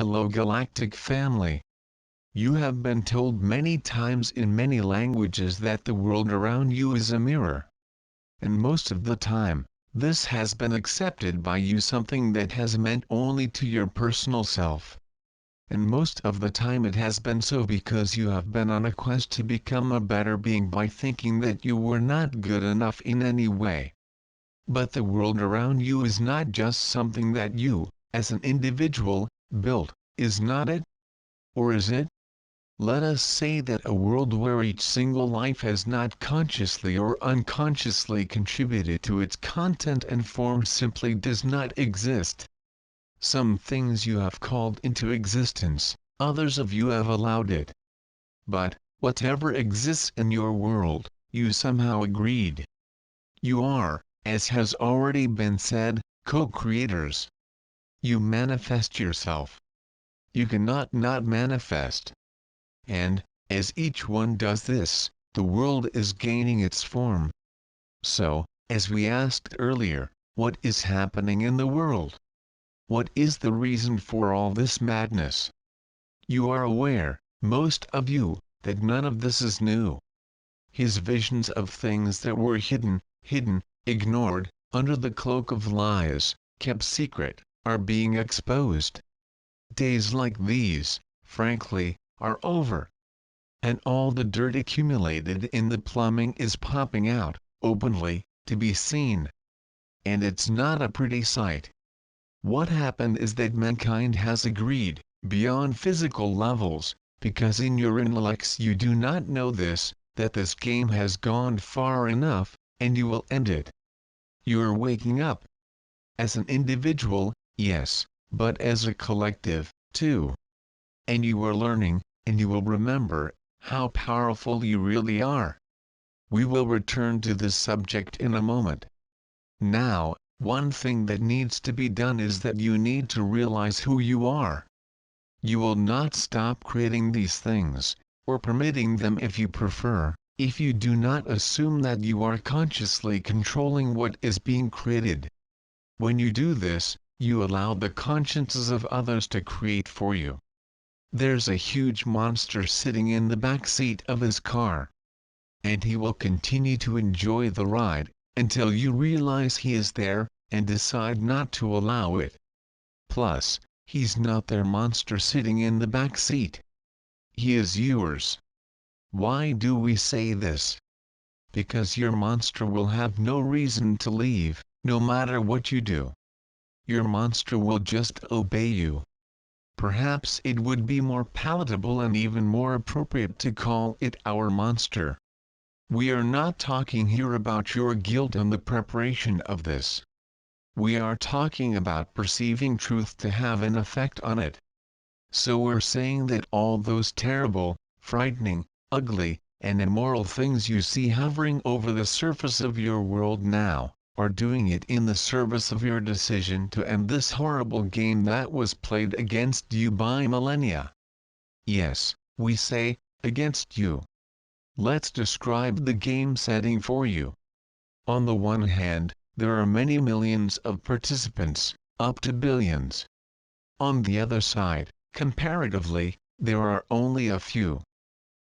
Hello Galactic family. You have been told many times in many languages that the world around you is a mirror. And most of the time, this has been accepted by you, something that has meant only to your personal self. And most of the time it has been so because you have been on a quest to become a better being by thinking that you were not good enough in any way. But the world around you is not just something that you, as an individual, built, is not it? Or is it? Let us say that a world where each single life has not consciously or unconsciously contributed to its content and form simply does not exist. Some things you have called into existence, others of you have allowed it. But, whatever exists in your world, you somehow agreed. You are, as has already been said, co-creators. You manifest yourself. You cannot not manifest. And, as each one does this, the world is gaining its form. So, as we asked earlier, what is happening in the world? What is the reason for all this madness? You are aware, most of you, that none of this is new. His visions of things that were hidden, ignored, under the cloak of lies, kept secret, are being exposed. Days like these, frankly, are over. And all the dirt accumulated in the plumbing is popping out, openly, to be seen. And it's not a pretty sight. What happened is that mankind has agreed, beyond physical levels, because in your intellects you do not know this, that this game has gone far enough, and you will end it. You're waking up. As an individual, yes, but as a collective, too. And you are learning, and you will remember, how powerful you really are. We will return to this subject in a moment. Now, one thing that needs to be done is that you need to realize who you are. You will not stop creating these things, or permitting them if you prefer, if you do not assume that you are consciously controlling what is being created. When you do this, you allow the consciences of others to create for you. There's a huge monster sitting in the back seat of his car. And he will continue to enjoy the ride, until you realize he is there, and decide not to allow it. Plus, he's not their monster sitting in the back seat. He is yours. Why do we say this? Because your monster will have no reason to leave, no matter what you do. Your monster will just obey you. Perhaps it would be more palatable and even more appropriate to call it our monster. We are not talking here about your guilt and the preparation of this. We are talking about perceiving truth to have an effect on it. So we're saying that all those terrible, frightening, ugly, and immoral things you see hovering over the surface of your world now, are doing it in the service of your decision to end this horrible game that was played against you by millennia. Yes, we say, against you. Let's describe the game setting for you. On the one hand, there are many millions of participants, up to billions. On the other side, comparatively, there are only a few.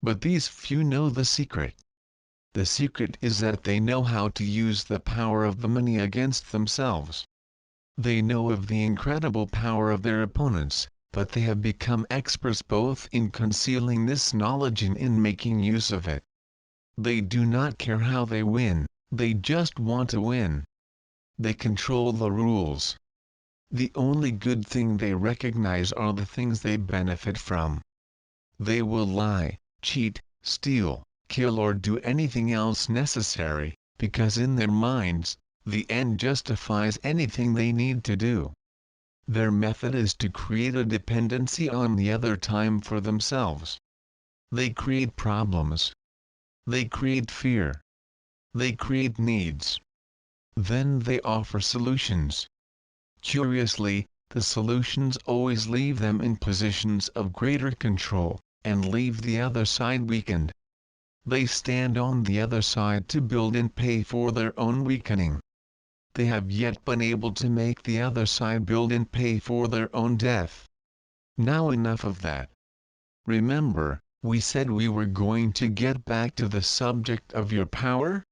But these few know the secret. The secret is that they know how to use the power of the many against themselves. They know of the incredible power of their opponents, but they have become experts both in concealing this knowledge and in making use of it. They do not care how they win, they just want to win. They control the rules. The only good thing they recognize are the things they benefit from. They will lie, cheat, steal, kill or do anything else necessary, because in their minds, the end justifies anything they need to do. Their method is to create a dependency on the other time for themselves. They create problems. They create fear. They create needs. Then they offer solutions. Curiously, the solutions always leave them in positions of greater control, and leave the other side weakened. They stand on the other side to build and pay for their own weakening. They have yet been able to make the other side build and pay for their own death. Now enough of that. Remember, we said we were going to get back to the subject of your power?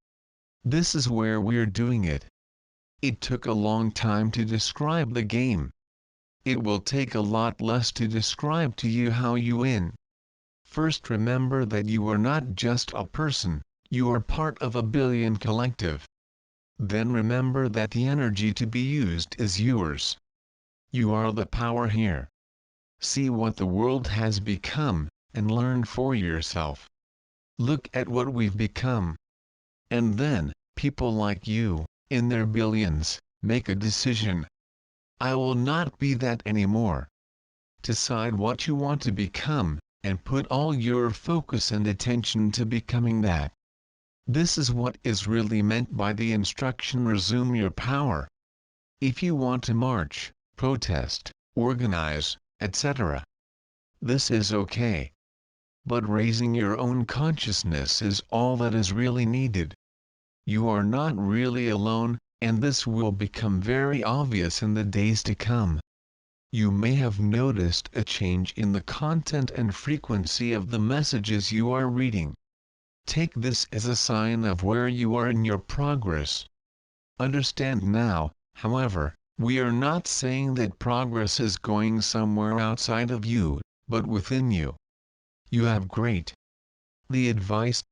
This is where we're doing it. It took a long time to describe the game. It will take a lot less to describe to you how you win. First, remember that you are not just a person, you are part of a billion collective. Then remember that the energy to be used is yours. You are the power here. See what the world has become, and learn for yourself. Look at what we've become. And then, people like you, in their billions, make a decision. I will not be that anymore. Decide what you want to become, and put all your focus and attention to becoming that. This is what is really meant by the instruction resume your power. If you want to march, protest, organize, etc., this is okay. But raising your own consciousness is all that is really needed. You are not really alone, and this will become very obvious in the days to come. You may have noticed a change in the content and frequency of the messages you are reading. Take this as a sign of where you are in your progress. Understand now, however, we are not saying that progress is going somewhere outside of you, but within you. You have great. The advice